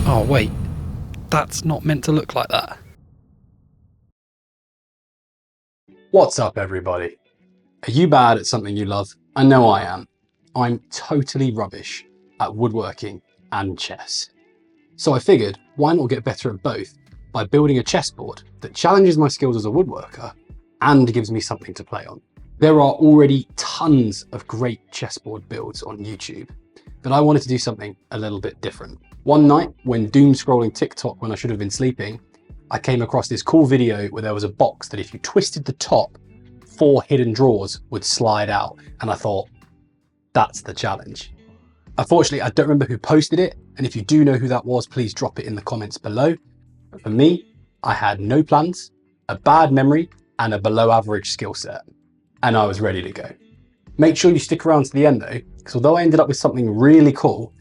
Oh wait, that's not meant to look like that. What's up everybody? Are you bad at something you love? I know I am. I'm totally rubbish at woodworking and chess. So I figured, why not get better at both by building a chessboard that challenges my skills as a woodworker and gives me something to play on. There are already tons of great chessboard builds on YouTube, but I wanted to do something a little bit different. One night, when doom scrolling TikTok when I should have been sleeping, I came across this cool video where there was a box that if you twisted the top, 4 hidden drawers would slide out. And I thought, that's the challenge. Unfortunately, I don't remember who posted it. And if you do know who that was, please drop it in the comments below. But for me, I had no plans, a bad memory, and a below average skill set. And I was ready to go. Make sure you stick around to the end though, because although I ended up with something really cool,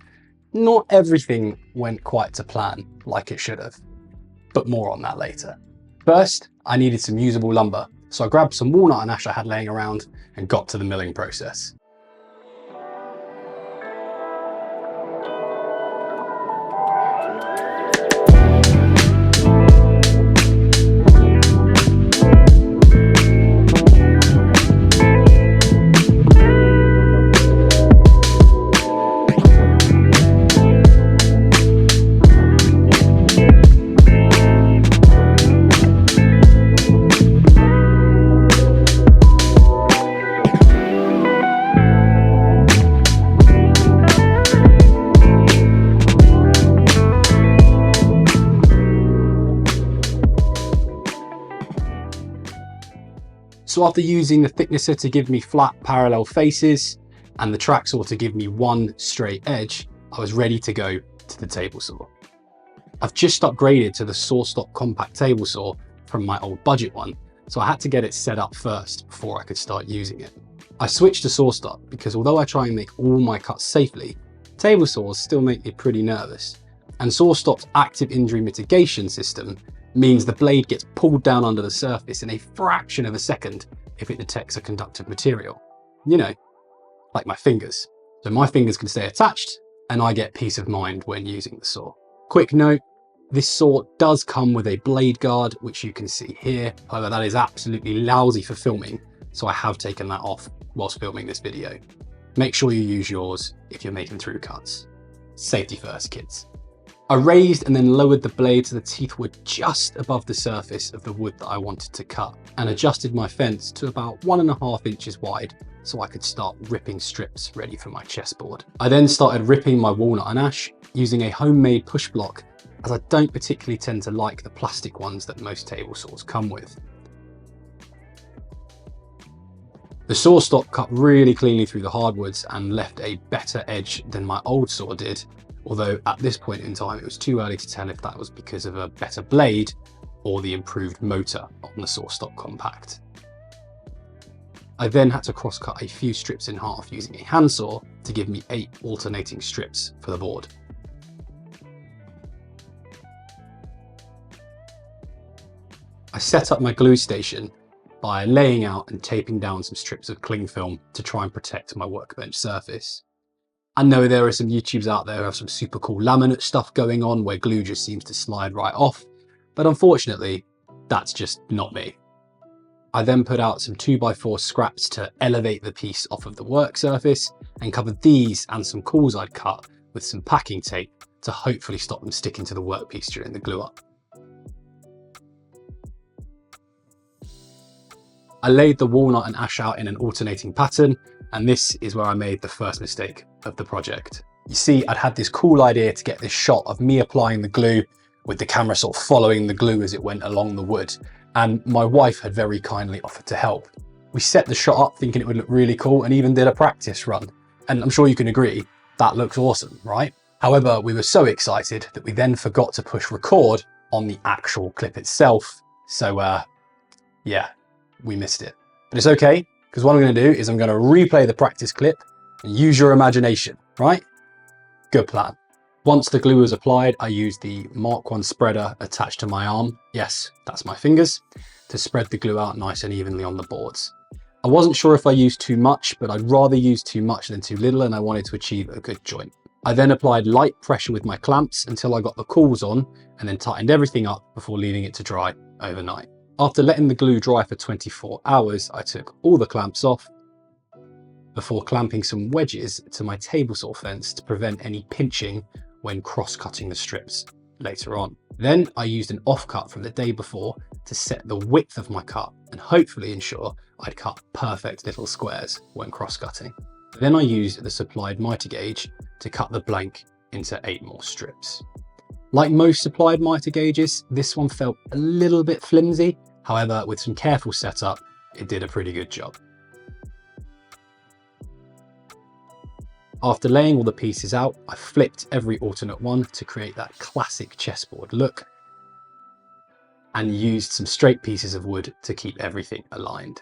not everything went quite to plan like it should have. But more on that later. First, I needed some usable lumber. So I grabbed some walnut and ash I had laying around and got to the milling process. So after using the thicknesser to give me flat parallel faces and the track saw to give me one straight edge, I was ready to go to the table saw. I've just upgraded to the SawStop Compact Table Saw from my old budget one, so I had to get it set up first before I could start using it. I switched to SawStop because although I try and make all my cuts safely, table saws still make me pretty nervous. And SawStop's active injury mitigation system means the blade gets pulled down under the surface in a fraction of a second if it detects a conductive material. You know, like my fingers. So my fingers can stay attached and I get peace of mind when using the saw. Quick note, this saw does come with a blade guard, which you can see here. However, that is absolutely lousy for filming, so I have taken that off whilst filming this video. Make sure you use yours if you're making through cuts. Safety first, kids. I raised and then lowered the blade so the teeth were just above the surface of the wood that I wanted to cut, and adjusted my fence to about 1.5 inches wide so I could start ripping strips ready for my chessboard. I then started ripping my walnut and ash using a homemade push block, as I don't particularly tend to like the plastic ones that most table saws come with. The SawStop cut really cleanly through the hardwoods and left a better edge than my old saw did, although at this point in time it was too early to tell if that was because of a better blade or the improved motor on the SawStop Compact. I then had to cross cut a few strips in half using a handsaw to give me 8 alternating strips for the board. I set up my glue station by laying out and taping down some strips of cling film to try and protect my workbench surface. I know there are some YouTubers out there who have some super cool laminate stuff going on where glue just seems to slide right off, but unfortunately, that's just not me. I then put out some 2x4 scraps to elevate the piece off of the work surface and covered these and some cools I'd cut with some packing tape to hopefully stop them sticking to the workpiece during the glue up. I laid the walnut and ash out in an alternating pattern, and this is where I made the first mistake of the project. You see, I'd had this cool idea to get this shot of me applying the glue with the camera sort of following the glue as it went along the wood, and my wife had very kindly offered to help. We set the shot up thinking it would look really cool and even did a practice run. And I'm sure you can agree, that looks awesome, right? However, we were so excited that we then forgot to push record on the actual clip itself. So yeah, we missed it. But it's okay, because what I'm going to do is I'm going to replay the practice clip and use your imagination, right? Good plan. Once the glue was applied, I used the Mark 1 spreader attached to my arm, yes, that's my fingers, to spread the glue out nice and evenly on the boards. I wasn't sure if I used too much, but I'd rather use too much than too little, and I wanted to achieve a good joint. I then applied light pressure with my clamps until I got the cauls on, and then tightened everything up before leaving it to dry overnight. After letting the glue dry for 24 hours, I took all the clamps off before clamping some wedges to my table saw fence to prevent any pinching when cross-cutting the strips later on. Then I used an offcut from the day before to set the width of my cut and hopefully ensure I'd cut perfect little squares when cross-cutting. Then I used the supplied mitre gauge to cut the blank into 8 more strips. Like most supplied mitre gauges, this one felt a little bit flimsy. However, with some careful setup, it did a pretty good job. After laying all the pieces out, I flipped every alternate one to create that classic chessboard look and used some straight pieces of wood to keep everything aligned.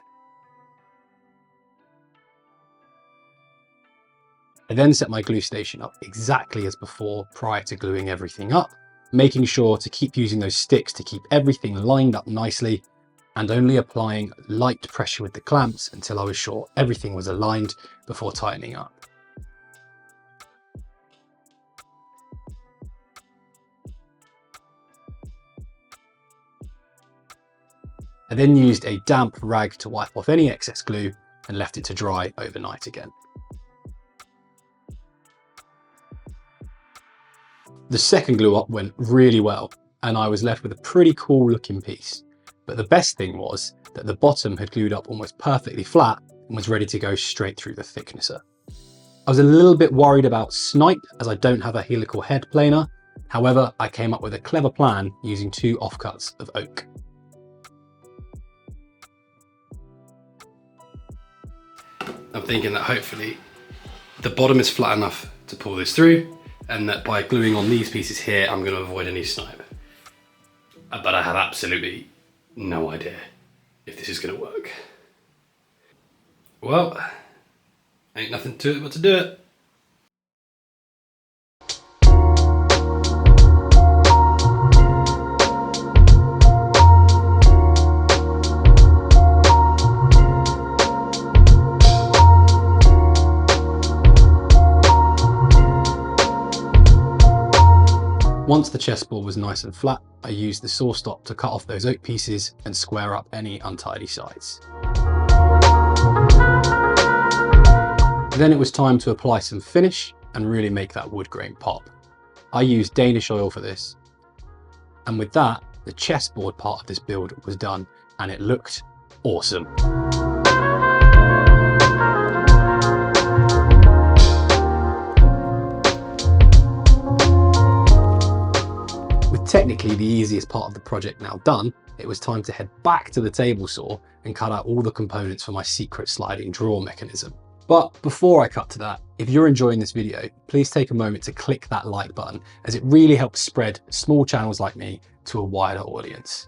I then set my glue station up exactly as before prior to gluing everything up, making sure to keep using those sticks to keep everything lined up nicely and only applying light pressure with the clamps until I was sure everything was aligned before tightening up. I then used a damp rag to wipe off any excess glue and left it to dry overnight again. The second glue up went really well and I was left with a pretty cool looking piece. But the best thing was that the bottom had glued up almost perfectly flat and was ready to go straight through the thicknesser. I was a little bit worried about snipe as I don't have a helical head planer. However, I came up with a clever plan using 2 offcuts of oak. I'm thinking that hopefully the bottom is flat enough to pull this through, and that by gluing on these pieces here, I'm going to avoid any snipe. But I have absolutely no idea if this is going to work. Well, ain't nothing to it but to do it. Once the chessboard was nice and flat, I used the SawStop to cut off those oak pieces and square up any untidy sides. Then it was time to apply some finish and really make that wood grain pop. I used Danish oil for this. And with that, the chessboard part of this build was done and it looked awesome. Technically the easiest part of the project now done, it was time to head back to the table saw and cut out all the components for my secret sliding drawer mechanism. But before I cut to that, if you're enjoying this video, please take a moment to click that like button as it really helps spread small channels like me to a wider audience.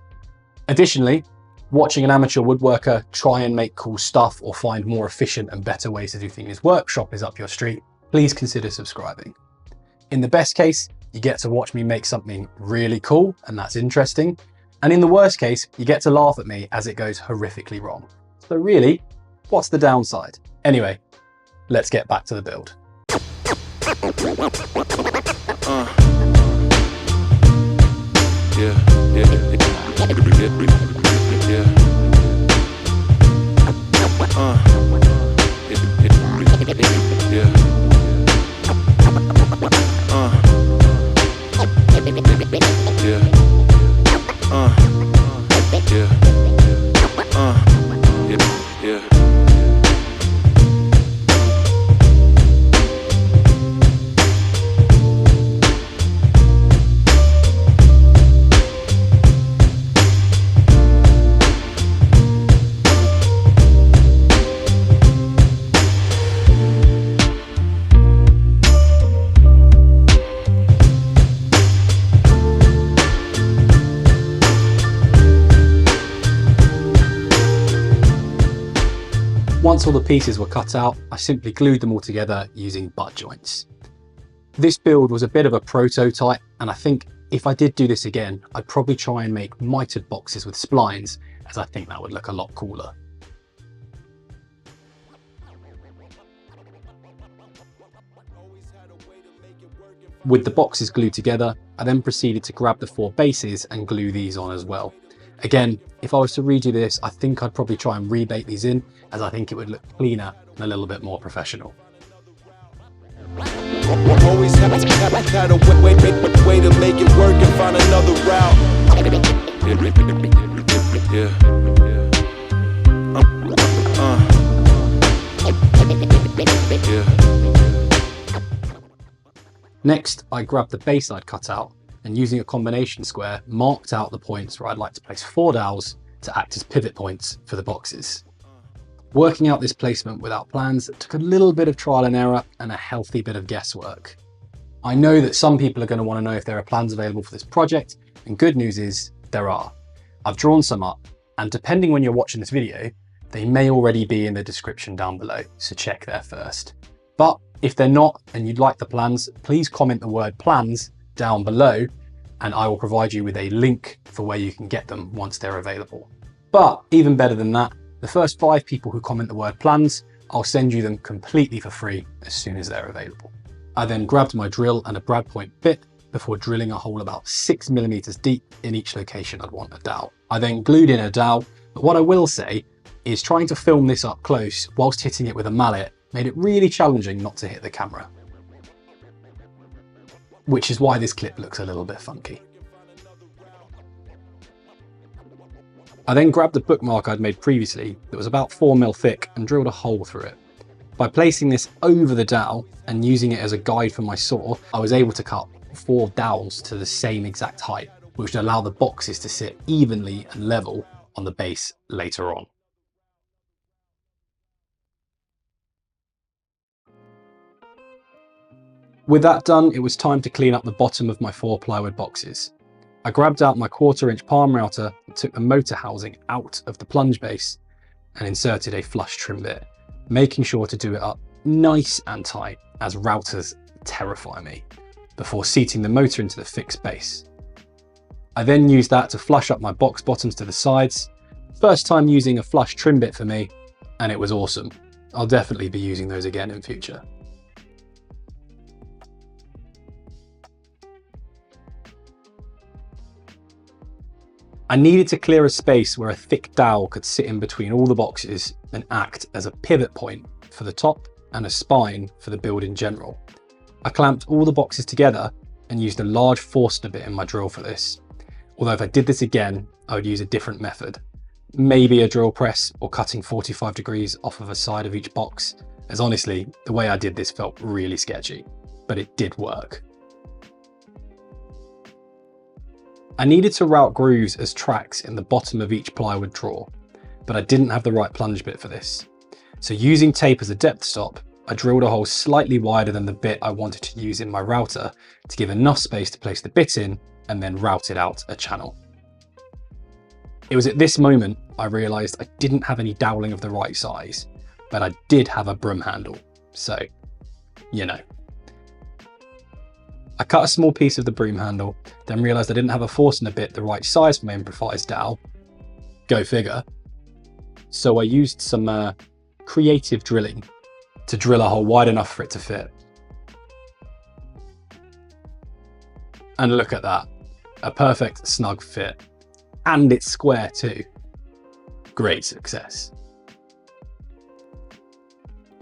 Additionally, watching an amateur woodworker try and make cool stuff or find more efficient and better ways to do things in his workshop is up your street, please consider subscribing. In the best case, you get to watch me make something really cool, and that's interesting. And in the worst case, you get to laugh at me as it goes horrifically wrong. So really, what's the downside? Anyway, let's get back to the build. Once all the pieces were cut out, I simply glued them all together using butt joints. This build was a bit of a prototype, and I think if I did do this again, I'd probably try and make mitered boxes with splines, as I think that would look a lot cooler. With the boxes glued together, I then proceeded to grab the 4 bases and glue these on as well. Again, if I was to redo this, I think I'd probably try and rebake these in, as I think it would look cleaner and a little bit more professional. Always had a way to make it work and find another route. Next, I grabbed the base I'd cut out and using a combination square, marked out the points where I'd like to place 4 dowels to act as pivot points for the boxes. Working out this placement without plans took a little bit of trial and error and a healthy bit of guesswork. I know that some people are going to want to know if there are plans available for this project, and good news is there are. I've drawn some up, and depending when you're watching this video, they may already be in the description down below, so check there first. But if they're not and you'd like the plans, please comment the word plans down below and I will provide you with a link for where you can get them once they're available. But even better than that, the first 5 people who comment the word plans, I'll send you them completely for free as soon as they're available. I then grabbed my drill and a brad point bit before drilling a hole about 6mm deep in each location I'd want a dowel. I then glued in a dowel, but what I will say is trying to film this up close whilst hitting it with a mallet made it really challenging not to hit the camera. Which is why this clip looks a little bit funky. I then grabbed the bookmark I'd made previously that was about 4mm thick and drilled a hole through it. By placing this over the dowel and using it as a guide for my saw, I was able to cut 4 dowels to the same exact height, which would allow the boxes to sit evenly and level on the base later on. With that done, it was time to clean up the bottom of my 4 plywood boxes. I grabbed out my 1/4" palm router and took the motor housing out of the plunge base and inserted a flush trim bit, making sure to do it up nice and tight as routers terrify me, before seating the motor into the fixed base. I then used that to flush up my box bottoms to the sides. First time using a flush trim bit for me, and it was awesome. I'll definitely be using those again in future. I needed to clear a space where a thick dowel could sit in between all the boxes and act as a pivot point for the top and a spine for the build in general. I clamped all the boxes together and used a large Forstner bit in my drill for this. Although if I did this again, I would use a different method. Maybe a drill press or cutting 45 degrees off of a side of each box, as honestly, the way I did this felt really sketchy, but it did work. I needed to route grooves as tracks in the bottom of each plywood drawer, but I didn't have the right plunge bit for this. So using tape as a depth stop, I drilled a hole slightly wider than the bit I wanted to use in my router to give enough space to place the bit in and then routed out a channel. It was at this moment I realised I didn't have any doweling of the right size, but I did have a broom handle, so, you know. I cut a small piece of the broom handle, then realised I didn't have a Forstner bit the right size for my improvised dowel. Go figure. So I used some creative drilling to drill a hole wide enough for it to fit. And look at that, a perfect snug fit. And it's square too. Great success.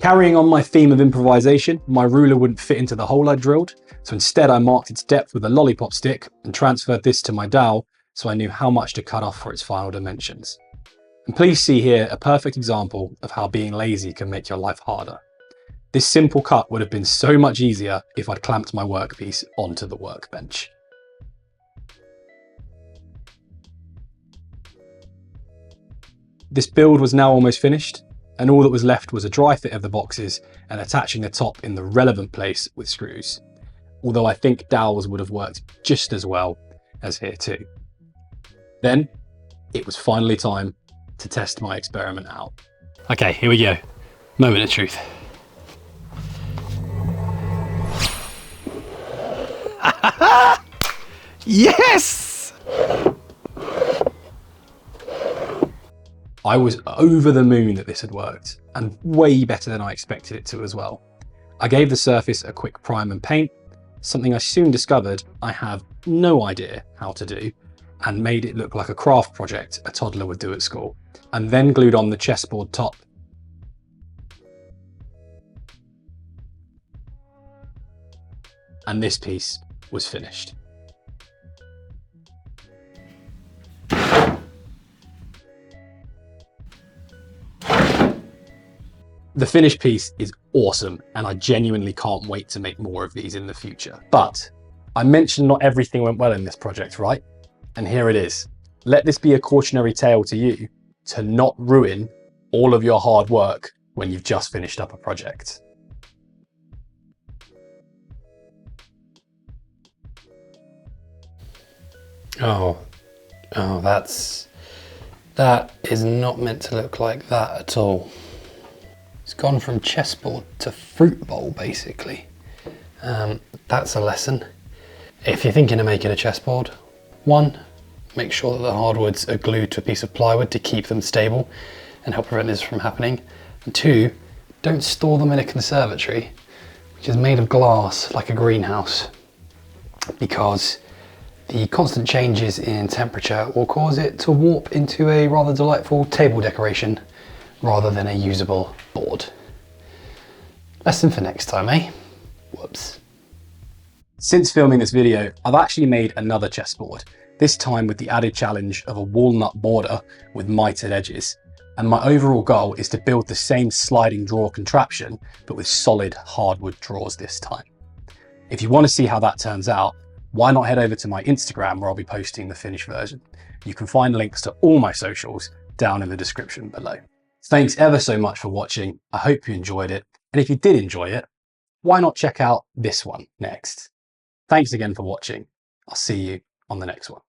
Carrying on my theme of improvisation, my ruler wouldn't fit into the hole I drilled, so instead I marked its depth with a lollipop stick and transferred this to my dowel so I knew how much to cut off for its final dimensions. And please see here a perfect example of how being lazy can make your life harder. This simple cut would have been so much easier if I'd clamped my workpiece onto the workbench. This build was now almost finished, and all that was left was a dry fit of the boxes and attaching the top in the relevant place with screws. Although I think dowels would have worked just as well as here too. Then, it was finally time to test my experiment out. Okay, here we go. Moment of truth. Yes! I was over the moon that this had worked, and way better than I expected it to as well. I gave the surface a quick prime and paint, something I soon discovered I have no idea how to do, and made it look like a craft project a toddler would do at school, and then glued on the chessboard top. And this piece was finished. The finished piece is awesome, and I genuinely can't wait to make more of these in the future. But I mentioned not everything went well in this project, right? And here it is. Let this be a cautionary tale to you to not ruin all of your hard work when you've just finished up a project. That is not meant to look like that at all. It's gone from chessboard to fruit bowl, basically. That's a lesson. If you're thinking of making a chessboard, 1, make sure that the hardwoods are glued to a piece of plywood to keep them stable and help prevent this from happening. And 2, don't store them in a conservatory, which is made of glass like a greenhouse, because the constant changes in temperature will cause it to warp into a rather delightful table decoration rather than a usable board. Lesson for next time, eh? Whoops. Since filming this video, I've actually made another chessboard, this time with the added challenge of a walnut border with mitered edges. And my overall goal is to build the same sliding drawer contraption, but with solid hardwood drawers this time. If you want to see how that turns out, why not head over to my Instagram, where I'll be posting the finished version. You can find links to all my socials down in the description below. Thanks ever so much for watching. I hope you enjoyed it. And if you did enjoy it, why not check out this one next? Thanks again for watching. I'll see you on the next one.